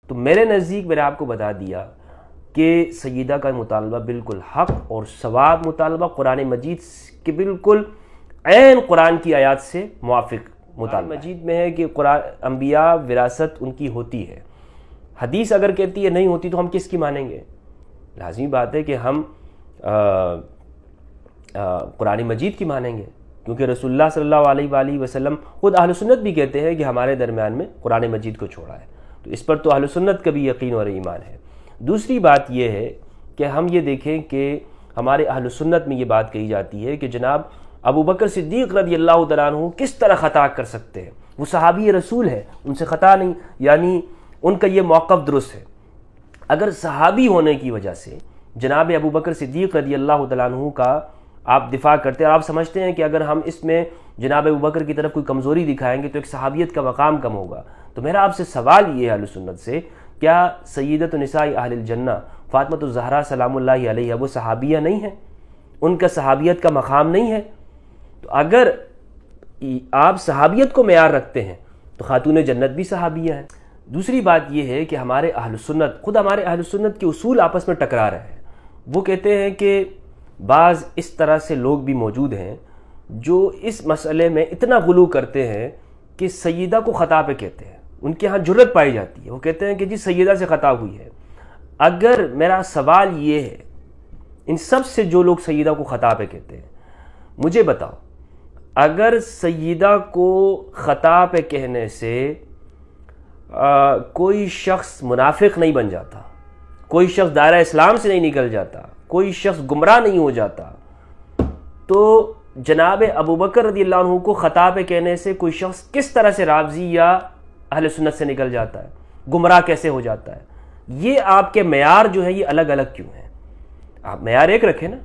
تو میرے نزدیک میں نے آپ کو بتا دیا کہ سیدہ کا مطالبہ بالکل حق اور ثواب مطالبہ، قرآن مجید کے بالکل عین قرآن کی آیات سے موافق مطالبہ مجید میں ہے کہ قرآن انبیاء وراثت ان کی ہوتی ہے۔ حدیث اگر کہتی ہے نہیں ہوتی تو ہم کس کی مانیں گے؟ لازمی بات ہے کہ ہم قرآن مجید کی مانیں گے، کیونکہ رسول اللہ صلی اللہ علیہ وآلہ وسلم خود اہل سنت بھی کہتے ہیں کہ ہمارے درمیان میں قرآن مجید کو چھوڑا ہے، تو اس پر تو اہل سنت کا بھی یقین اور ایمان ہے۔ دوسری بات یہ ہے کہ ہم یہ دیکھیں کہ ہمارے اہل سنت میں یہ بات کہی جاتی ہے کہ جناب ابو بکر صدیق رضی اللہ تعالیٰ عنہ کس طرح خطا کر سکتے ہیں، وہ صحابی رسول ہے، ان سے خطا نہیں، یعنی ان کا یہ موقف درست ہے۔ اگر صحابی ہونے کی وجہ سے جناب ابو بکر صدیق رضی اللہ تعالیٰ عنہ کا آپ دفاع کرتے ہیں اور آپ سمجھتے ہیں کہ اگر ہم اس میں جناب ابو بکر کی طرف کوئی کمزوری دکھائیں گے تو ایک صحابیت کا مقام کم ہوگا، تو میرا آپ سے سوال یہ ہے اہل سنت سے، کیا سیدۃ نساء اہل الجنہ فاطمۃ الزہرا سلام اللہ علیہا وہ صحابیہ نہیں ہیں؟ ان کا صحابیت کا مقام نہیں ہے؟ تو اگر آپ صحابیت کو معیار رکھتے ہیں تو خاتون جنت بھی صحابیہ ہیں۔ دوسری بات یہ ہے کہ ہمارے اہل سنت، خود ہمارے اہل سنت کے اصول آپس میں ٹکرا رہے ہیں۔ وہ کہتے ہیں کہ بعض اس طرح سے لوگ بھی موجود ہیں جو اس مسئلے میں اتنا غلو کرتے ہیں کہ سیدہ کو خطا پہ کہتے ہیں، ان کے ہاں جرت پائی جاتی ہے، وہ کہتے ہیں کہ جی سیدہ سے خطا ہوئی ہے۔ اگر میرا سوال یہ ہے ان سب سے جو لوگ سیدہ کو خطا پہ کہتے ہیں، مجھے بتاؤ اگر سیدہ کو خطا پہ کہنے سے کوئی شخص منافق نہیں بن جاتا، کوئی شخص دائرہ اسلام سے نہیں نکل جاتا، کوئی شخص گمراہ نہیں ہو جاتا، تو جناب ابو بکر رضی اللہ عنہ کو خطا پہ کہنے سے کوئی شخص کس طرح سے رافضی یا اہل سنت سے نکل جاتا ہے، گمراہ کیسے ہو جاتا ہے؟ یہ آپ کے معیار جو ہے یہ الگ الگ کیوں ہیں؟ آپ معیار ایک رکھیں نا۔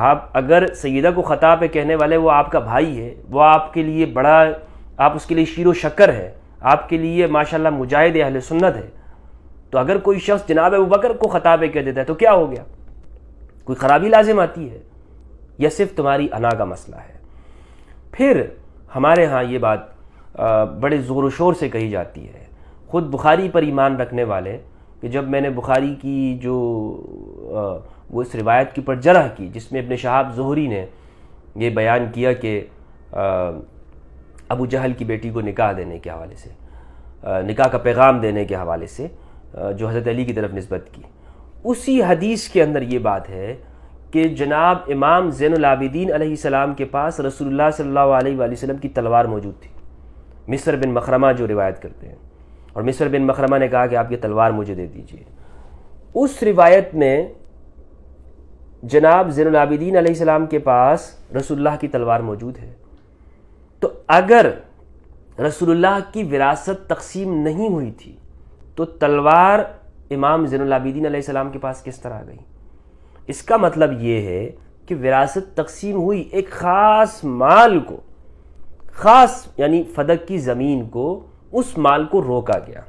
آپ اگر سیدہ کو خطا پہ کہنے والے وہ آپ کا بھائی ہے، وہ آپ کے لیے بڑا، آپ اس کے لیے شیر و شکر ہے، آپ کے لیے ماشاءاللہ مجاہد اہل سنت ہے، تو اگر کوئی شخص جناب ابو بکر کو خطا پہ کہہ دیتا ہے تو کیا ہو گیا؟ کوئی خرابی لازم آتی ہے یا صرف تمہاری انا کا مسئلہ ہے؟ پھر ہمارے ہاں یہ بات بڑے زور و شور سے کہی جاتی ہے، خود بخاری پر ایمان رکھنے والے، کہ جب میں نے بخاری کی جو وہ اس روایت کی پر جرح کی جس میں ابن شہاب زہری نے یہ بیان کیا کہ ابو جہل کی بیٹی کو نکاح دینے کے حوالے سے، نکاح کا پیغام دینے کے حوالے سے جو حضرت علی کی طرف نسبت کی، اسی حدیث کے اندر یہ بات ہے کہ جناب امام زین العابدین علیہ السلام کے پاس رسول اللہ صلی اللہ علیہ وآلہ وسلم کی تلوار موجود تھی۔ مصر بن مخرمہ جو روایت کرتے ہیں، اور مصر بن مخرمہ نے کہا کہ آپ کی تلوار مجھے دے دیجیے۔ اس روایت میں جناب زین العابدین علیہ السلام کے پاس رسول اللہ کی تلوار موجود ہے، تو اگر رسول اللہ کی وراثت تقسیم نہیں ہوئی تھی تو تلوار امام زین العابدین علیہ السلام کے پاس کس طرح آ گئی؟ اس کا مطلب یہ ہے کہ وراثت تقسیم ہوئی، ایک خاص مال کو، خاص یعنی فدق کی زمین کو، اس مال کو روکا گیا۔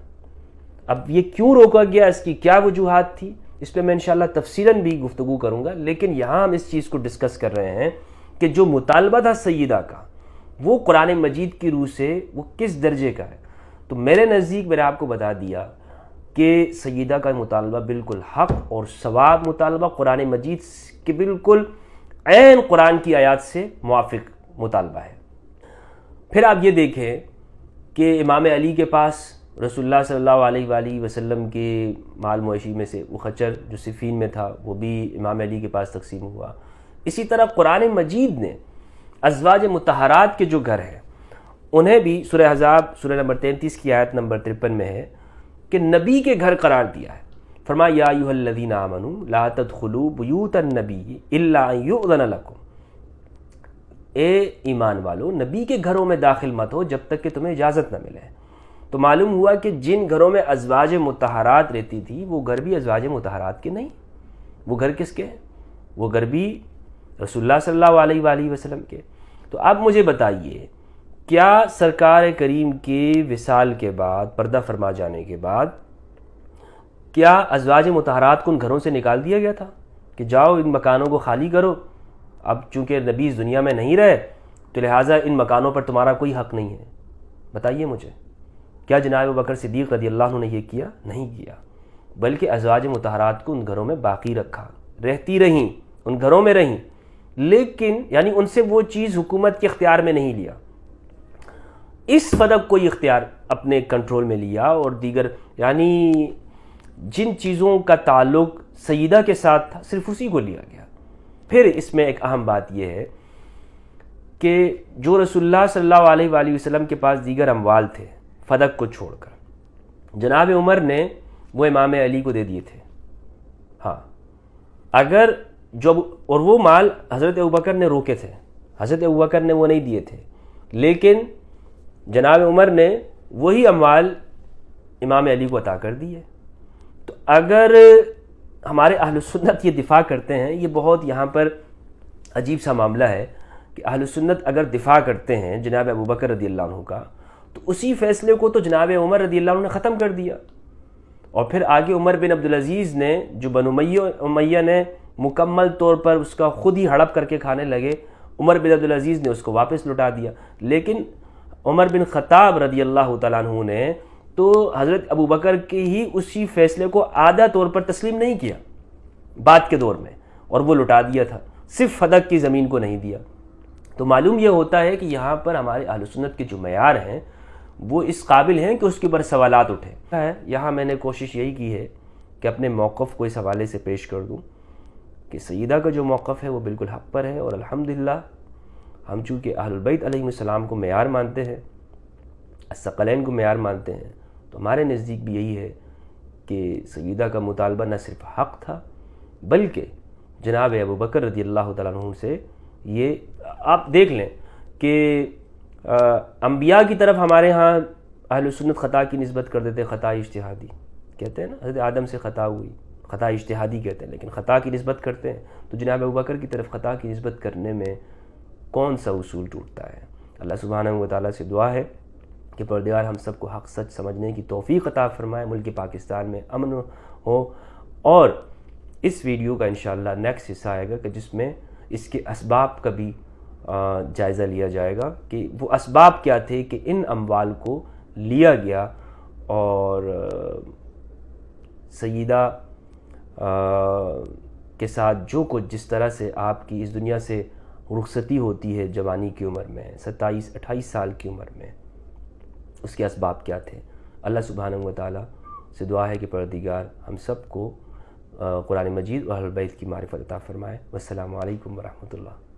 اب یہ کیوں روکا گیا، اس کی کیا وجوہات تھی، اس پہ میں انشاءاللہ تفصیلاً بھی گفتگو کروں گا، لیکن یہاں ہم اس چیز کو ڈسکس کر رہے ہیں کہ جو مطالبہ تھا سیدہ کا وہ قرآن مجید کی روح سے وہ کس درجے کا ہے۔ تو میرے نزدیک میں نے آپ کو بتا دیا کہ سیدہ کا مطالبہ بالکل حق اور ثواب مطالبہ، قرآن مجید کے بالکل عین قرآن کی آیات سے موافق مطالبہ ہے۔ پھر آپ یہ دیکھیں کہ امام علی کے پاس رسول اللہ صلی اللہ علیہ وآلہ وسلم کے مال مویشی میں سے وہ خچر جو صفین میں تھا وہ بھی امام علی کے پاس تقسیم ہوا۔ اسی طرح قرآن مجید نے ازواج مطہرات کے جو گھر ہیں انہیں بھی سورہ احزاب سورہ نمبر 33 کی آیت نمبر 53 میں ہے کہ نبی کے گھر قرار دیا ہے۔ فرمایا یا ایھا الذین آمنوا لا تدخلوا بیوت النبی الا ان یؤذن لکم، اے ایمان والو نبی کے گھروں میں داخل مت ہو جب تک کہ تمہیں اجازت نہ ملے۔ تو معلوم ہوا کہ جن گھروں میں ازواج مطہرات رہتی تھی وہ گھر بھی ازواج مطہرات کے نہیں، وہ گھر کس کے ہیں؟ وہ گھر بھی رسول اللہ صلی اللہ علیہ وآلہ وسلم کے۔ تو اب مجھے بتائیے کیا سرکار کریم کے وصال کے بعد، پردہ فرما جانے کے بعد، کیا ازواج مطہرات کو ان گھروں سے نکال دیا گیا تھا کہ جاؤ ان مکانوں کو خالی کرو؟ اب چونکہ نبی اس دنیا میں نہیں رہے تو لہٰذا ان مکانوں پر تمہارا کوئی حق نہیں ہے۔ بتائیے مجھے، کیا جناب ابوبکر صدیق رضی اللہ عنہ نے یہ کیا؟ نہیں کیا، بلکہ ازواج مطہرات کو ان گھروں میں باقی رکھا، رہتی رہیں، ان گھروں میں رہیں، لیکن یعنی ان سے وہ چیز حکومت کے اختیار میں نہیں لیا، اس فدق کو یہ اختیار اپنے کنٹرول میں لیا، اور دیگر یعنی جن چیزوں کا تعلق سیدہ کے ساتھ تھا صرف اسی کو لیا گیا۔ پھر اس میں ایک اہم بات یہ ہے کہ جو رسول اللہ صلی اللہ علیہ وآلہ وسلم کے پاس دیگر اموال تھے فدق کو چھوڑ کر، جناب عمر نے وہ امام علی کو دے دیے تھے۔ ہاں، اگر جو اور وہ مال حضرت ابوبکر نے روکے تھے، حضرت ابوبکر نے وہ نہیں دیے تھے، لیکن جناب عمر نے وہی اموال امام علی کو عطا کر دیے۔ تو اگر ہمارے اہل سنت یہ دفاع کرتے ہیں، یہ بہت یہاں پر عجیب سا معاملہ ہے کہ اہل سنت اگر دفاع کرتے ہیں جناب ابوبکر رضی اللہ عنہ کا، تو اسی فیصلے کو تو جناب عمر رضی اللہ عنہ نے ختم کر دیا، اور پھر آگے عمر بن عبدالعزیز نے، جو بنو امیہ نے مکمل طور پر اس کا خود ہی ہڑپ کر کے کھانے لگے، عمر بن عبدالعزیز نے اس کو واپس لوٹا دیا، لیکن عمر بن خطاب رضی اللہ تعالیٰ عنہ نے تو حضرت ابوبکر کے ہی اسی فیصلے کو آدھا طور پر تسلیم نہیں کیا بعد کے دور میں، اور وہ لٹا دیا تھا، صرف فدق کی زمین کو نہیں دیا۔ تو معلوم یہ ہوتا ہے کہ یہاں پر ہمارے اہل سنت کے جو معیار ہیں وہ اس قابل ہیں کہ اس کے اوپر سوالات اٹھیں۔ یہاں میں نے کوشش یہی کی ہے کہ اپنے موقف کو اس حوالے سے پیش کر دوں کہ سیدہ کا جو موقف ہے وہ بالکل حق پر ہے، اور الحمدللہ ہم چونکہ اہل البیت علیہم السلام کو معیار مانتے ہیں، الثقلین کو معیار مانتے ہیں، تو ہمارے نزدیک بھی یہی ہے کہ سیدہ کا مطالبہ نہ صرف حق تھا بلکہ جناب ابوبکر رضی اللہ تعالیٰ عنہ سے یہ آپ دیکھ لیں کہ انبیاء کی طرف ہمارے ہاں اہل سنت خطا کی نسبت کر دیتے، خطا اجتہادی کہتے ہیں نا، حضرت آدم سے خطا ہوئی، خطا اجتہادی کہتے ہیں، لیکن خطا کی نسبت کرتے ہیں، تو جناب ابوبکر کی طرف خطا کی نسبت کرنے میں کون سا اصول ٹوٹتا ہے؟ اللہ سبحانہ و تعالیٰ سے دعا ہے کہ پروردگار ہم سب کو حق سچ سمجھنے کی توفیق عطا فرمائے، ملک پاکستان میں امن ہو، اور اس ویڈیو کا انشاءاللہ نیکسٹ حصہ آئے گا کہ جس میں اس کے اسباب کا بھی جائزہ لیا جائے گا کہ وہ اسباب کیا تھے کہ ان اموال کو لیا گیا، اور سیدہ کے ساتھ جو کچھ جس طرح سے آپ کی اس دنیا سے رخصتی ہوتی ہے جوانی کی عمر میں، 27-28 سال کی عمر میں، اس کے اسباب کیا تھے۔ اللہ سبحانہ و تعالیٰ سے دعا ہے کہ پروردگار ہم سب کو قرآن مجید اور اہل بیت کی معرفت عطا فرمائے۔ والسلام علیکم ورحمۃ اللہ۔